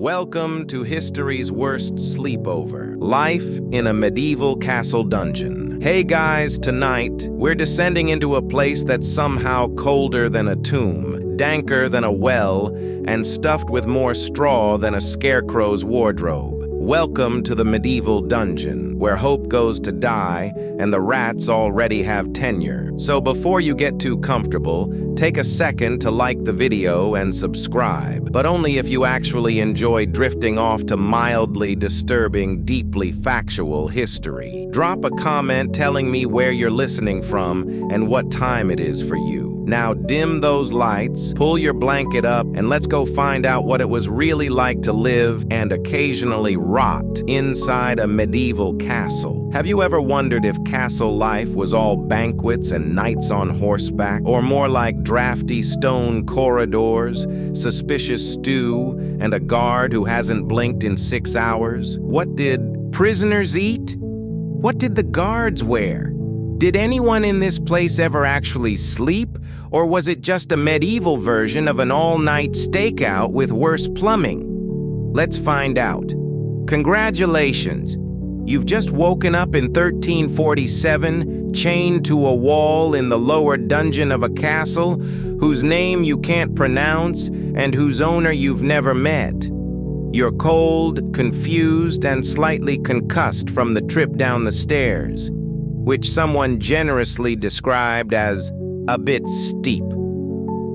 Welcome to history's worst sleepover, life in a medieval castle dungeon. Hey guys, tonight, we're descending into a place that's somehow colder than a tomb, danker than a well, and stuffed with more straw than a scarecrow's wardrobe. Welcome to the medieval dungeon, where hope goes to die and the rats already have tenure. So before you get too comfortable, take a second to like the video and subscribe, but only if you actually enjoy drifting off to mildly disturbing, deeply factual history. Drop a comment telling me where you're listening from and what time it is for you. Now dim those lights, pull your blanket up, and let's go find out what it was really like to live and occasionally rot inside a medieval castle. Have you ever wondered if castle life was all banquets and knights on horseback, or more like drafty stone corridors, suspicious stew, and a guard who hasn't blinked in 6 hours? What did prisoners eat? What did the guards wear? Did anyone in this place ever actually sleep, or was it just a medieval version of an all-night stakeout with worse plumbing? Let's find out. Congratulations! You've just woken up in 1347, chained to a wall in the lower dungeon of a castle whose name you can't pronounce and whose owner you've never met. You're cold, confused, and slightly concussed from the trip down the stairs, which someone generously described as a bit steep.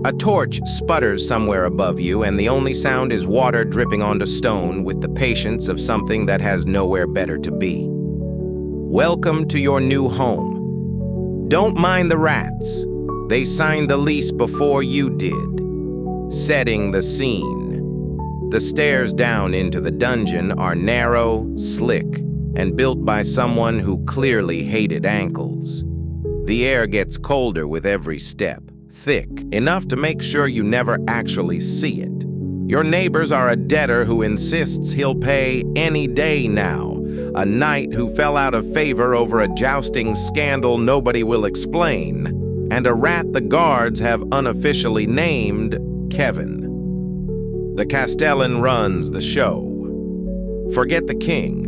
A torch sputters somewhere above you, and the only sound is water dripping onto stone with the patience of something that has nowhere better to be. Welcome to your new home. Don't mind the rats. They signed the lease before you did. Setting the scene. The stairs down into the dungeon are narrow, slick, and built by someone who clearly hated ankles. The air gets colder with every step, thick, enough to make sure you never actually see it. Your neighbors are a debtor who insists he'll pay any day now, a knight who fell out of favor over a jousting scandal nobody will explain, and a rat the guards have unofficially named Kevin. The Castellan runs the show. Forget the king.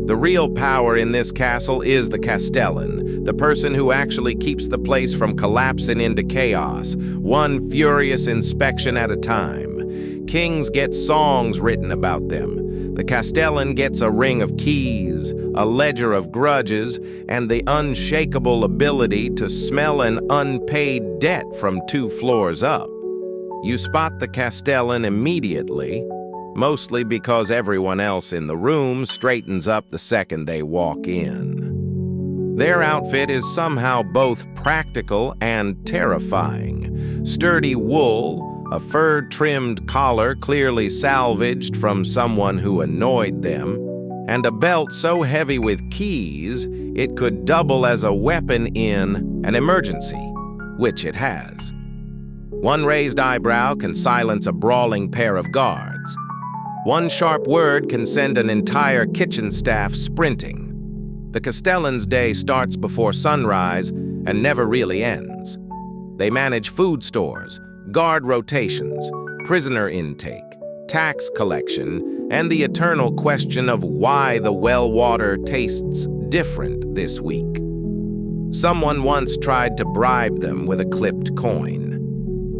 The real power in this castle is the Castellan, the person who actually keeps the place from collapsing into chaos, one furious inspection at a time. Kings get songs written about them. The Castellan gets a ring of keys, a ledger of grudges, and the unshakable ability to smell an unpaid debt from 2 floors up. You spot the Castellan immediately, mostly because everyone else in the room straightens up the second they walk in. Their outfit is somehow both practical and terrifying. Sturdy wool, a fur-trimmed collar clearly salvaged from someone who annoyed them, and a belt so heavy with keys it could double as a weapon in an emergency, which it has. One raised eyebrow can silence a brawling pair of guards. One sharp word can send an entire kitchen staff sprinting. The Castellan's day starts before sunrise and never really ends. They manage food stores, guard rotations, prisoner intake, tax collection, and the eternal question of why the well water tastes different this week. Someone once tried to bribe them with a clipped coin.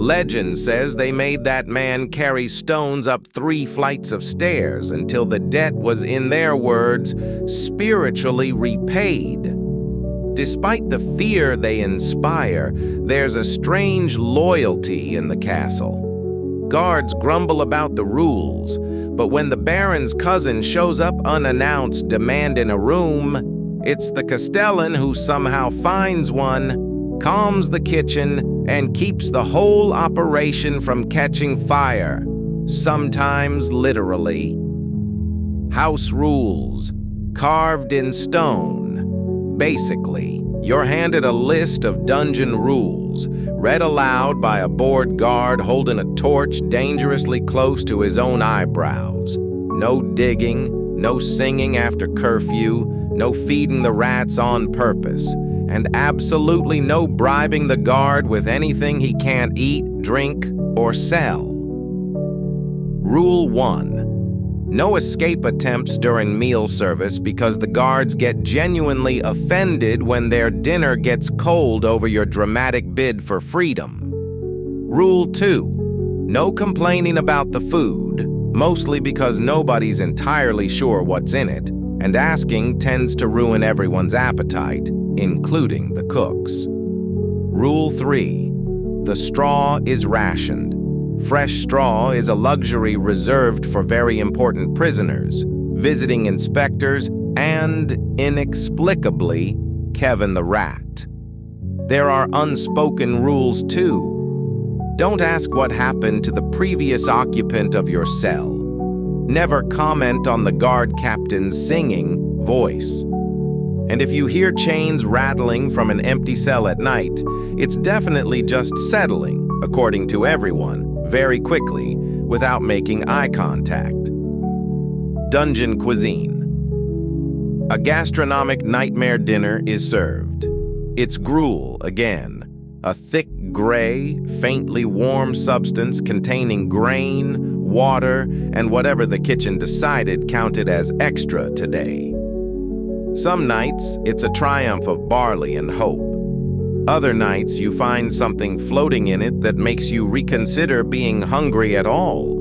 Legend says they made that man carry stones up 3 flights of stairs until the debt was, in their words, spiritually repaid. Despite the fear they inspire, there's a strange loyalty in the castle. Guards grumble about the rules, but when the Baron's cousin shows up unannounced demanding a room, it's the Castellan who somehow finds one, calms the kitchen, and keeps the whole operation from catching fire, sometimes literally. House rules, carved in stone. Basically, you're handed a list of dungeon rules, read aloud by a bored guard holding a torch dangerously close to his own eyebrows. No digging, no singing after curfew, no feeding the rats on purpose, and absolutely no bribing the guard with anything he can't eat, drink, or sell. Rule 1. No escape attempts during meal service because the guards get genuinely offended when their dinner gets cold over your dramatic bid for freedom. Rule 2. No complaining about the food, mostly because nobody's entirely sure what's in it, and asking tends to ruin everyone's appetite, including the cooks. Rule 3. The straw is rationed. Fresh straw is a luxury reserved for very important prisoners, visiting inspectors, and, inexplicably, Kevin the Rat. There are unspoken rules, too. Don't ask what happened to the previous occupant of your cell. Never comment on the guard captain's singing voice. And if you hear chains rattling from an empty cell at night, it's definitely just settling, according to everyone, very quickly, without making eye contact. Dungeon cuisine. A gastronomic nightmare dinner is served. It's gruel again, a thick gray, faintly warm substance containing grain, water, and whatever the kitchen decided counted as extra today. Some nights, it's a triumph of barley and hope. Other nights, you find something floating in it that makes you reconsider being hungry at all.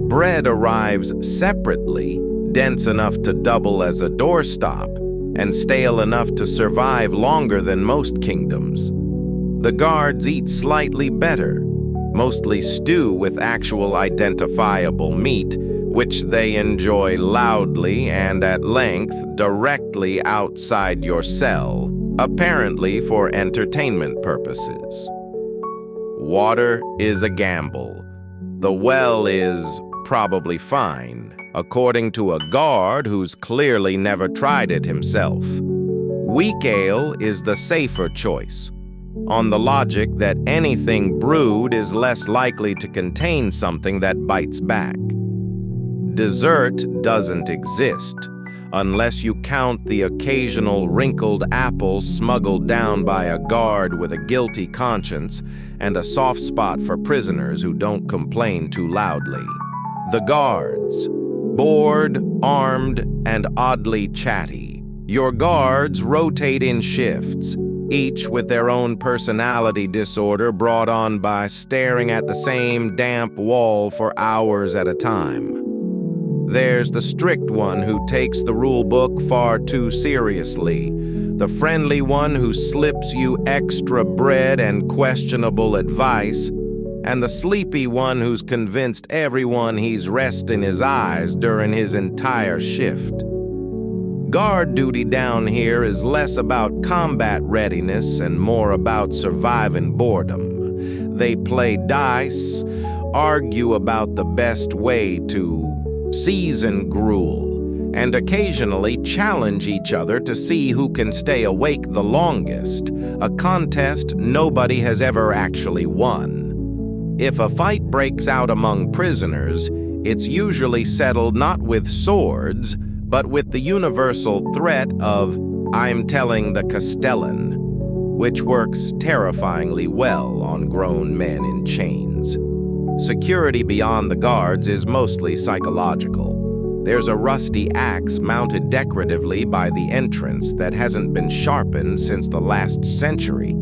Bread arrives separately, dense enough to double as a doorstop, and stale enough to survive longer than most kingdoms. The guards eat slightly better, mostly stew with actual identifiable meat, which they enjoy loudly and at length directly outside your cell, apparently for entertainment purposes. Water is a gamble. The well is probably fine, according to a guard who's clearly never tried it himself. Weak ale is the safer choice, on the logic that anything brewed is less likely to contain something that bites back. Dessert doesn't exist, unless you count the occasional wrinkled apple smuggled down by a guard with a guilty conscience and a soft spot for prisoners who don't complain too loudly. The guards, bored, armed, and oddly chatty. Your guards rotate in shifts, each with their own personality disorder brought on by staring at the same damp wall for hours at a time. There's the strict one who takes the rule book far too seriously, the friendly one who slips you extra bread and questionable advice, and the sleepy one who's convinced everyone he's resting his eyes during his entire shift. Guard duty down here is less about combat readiness and more about surviving boredom. They play dice, argue about the best way to season gruel, and occasionally challenge each other to see who can stay awake the longest, a contest nobody has ever actually won. If a fight breaks out among prisoners, it's usually settled not with swords, but with the universal threat of, "I'm telling the Castellan," which works terrifyingly well on grown men in chains. Security beyond the guards is mostly psychological. There's a rusty axe mounted decoratively by the entrance that hasn't been sharpened since the last century,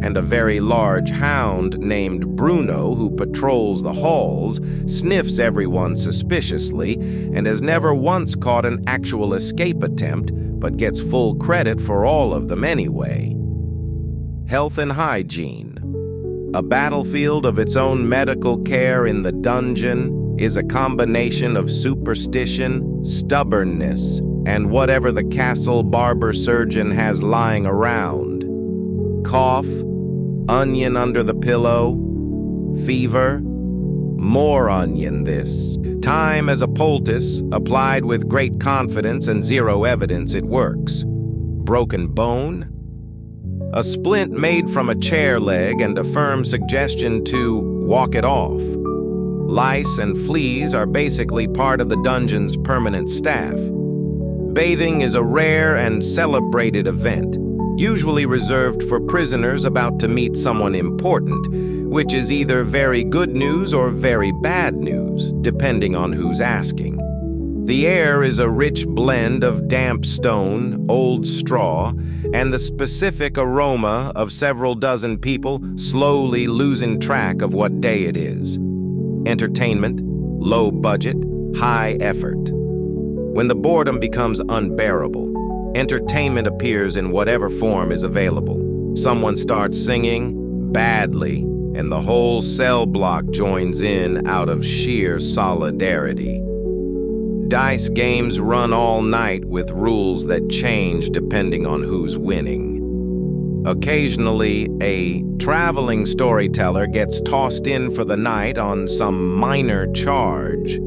and a very large hound named Bruno who patrols the halls, sniffs everyone suspiciously, and has never once caught an actual escape attempt, but gets full credit for all of them anyway. Health and hygiene. A battlefield of its own medical care in the dungeon is a combination of superstition, stubbornness, and whatever the castle barber surgeon has lying around. Cough, onion under the pillow, fever, more onion this. Time as a poultice, applied with great confidence and zero evidence it works. Broken bone? A splint made from a chair leg and a firm suggestion to walk it off. Lice and fleas are basically part of the dungeon's permanent staff. Bathing is a rare and celebrated event, usually reserved for prisoners about to meet someone important, which is either very good news or very bad news, depending on who's asking. The air is a rich blend of damp stone, old straw, and the specific aroma of several dozen people slowly losing track of what day it is. Entertainment, low budget, high effort. When the boredom becomes unbearable, entertainment appears in whatever form is available. Someone starts singing badly, and the whole cell block joins in out of sheer solidarity. Dice games run all night with rules that change depending on who's winning. Occasionally, a traveling storyteller gets tossed in for the night on some minor charge,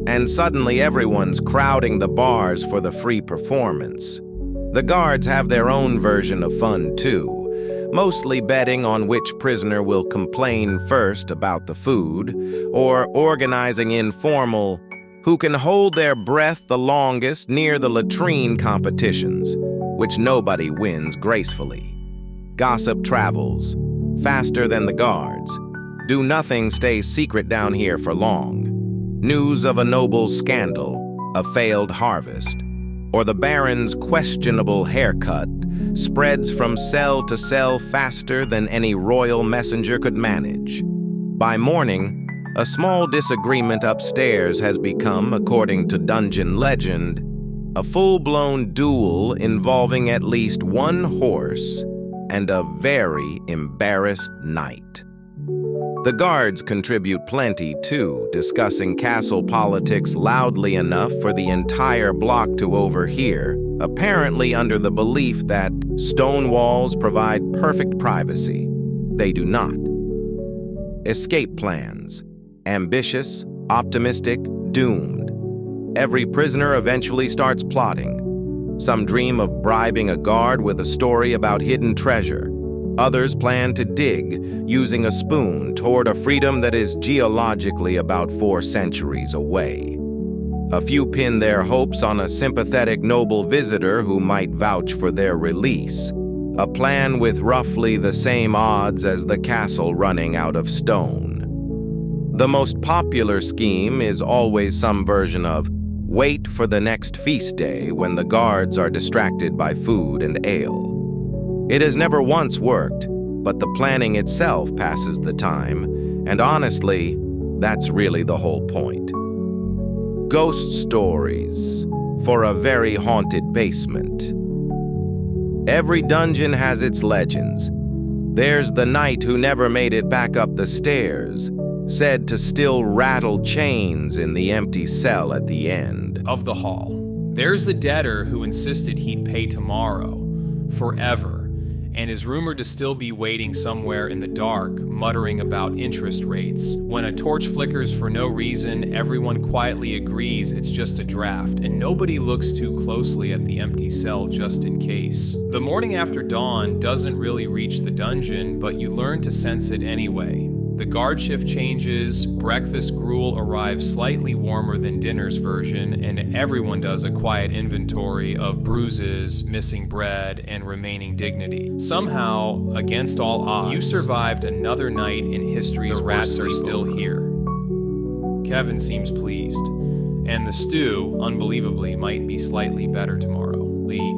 and suddenly everyone's crowding the bars for the free performance. The guards have their own version of fun too, mostly betting on which prisoner will complain first about the food, or organizing informal who can hold their breath the longest near the latrine competitions, which nobody wins gracefully. Gossip travels, faster than the guards. Do nothing stays secret down here for long. News of a noble scandal, a failed harvest, or the Baron's questionable haircut spreads from cell to cell faster than any royal messenger could manage. By morning, a small disagreement upstairs has become, according to dungeon legend, a full-blown duel involving at least one horse and a very embarrassed knight. The guards contribute plenty, too, discussing castle politics loudly enough for the entire block to overhear, apparently under the belief that stone walls provide perfect privacy. They do not. Escape plans. Ambitious, optimistic, doomed. Every prisoner eventually starts plotting. Some dream of bribing a guard with a story about hidden treasure. Others plan to dig, using a spoon, toward a freedom that is geologically about 4 centuries away. A few pin their hopes on a sympathetic noble visitor who might vouch for their release, a plan with roughly the same odds as the castle running out of stone. The most popular scheme is always some version of wait for the next feast day when the guards are distracted by food and ale. It has never once worked, but the planning itself passes the time, and honestly, that's really the whole point. Ghost stories for a very haunted basement. Every dungeon has its legends. There's the knight who never made it back up the stairs, said to still rattle chains in the empty cell at the end of the hall. There's the debtor who insisted he'd pay tomorrow, forever, and is rumored to still be waiting somewhere in the dark, muttering about interest rates. When a torch flickers for no reason, everyone quietly agrees it's just a draft, and nobody looks too closely at the empty cell just in case. The morning after dawn doesn't really reach the dungeon, but you learn to sense it anyway. The guard shift changes, breakfast gruel arrives slightly warmer than dinner's version, and everyone does a quiet inventory of bruises, missing bread, and remaining dignity. Somehow, against all odds, you survived another night in history's rats are still here. Kevin seems pleased, and the stew, unbelievably, might be slightly better tomorrow. Lee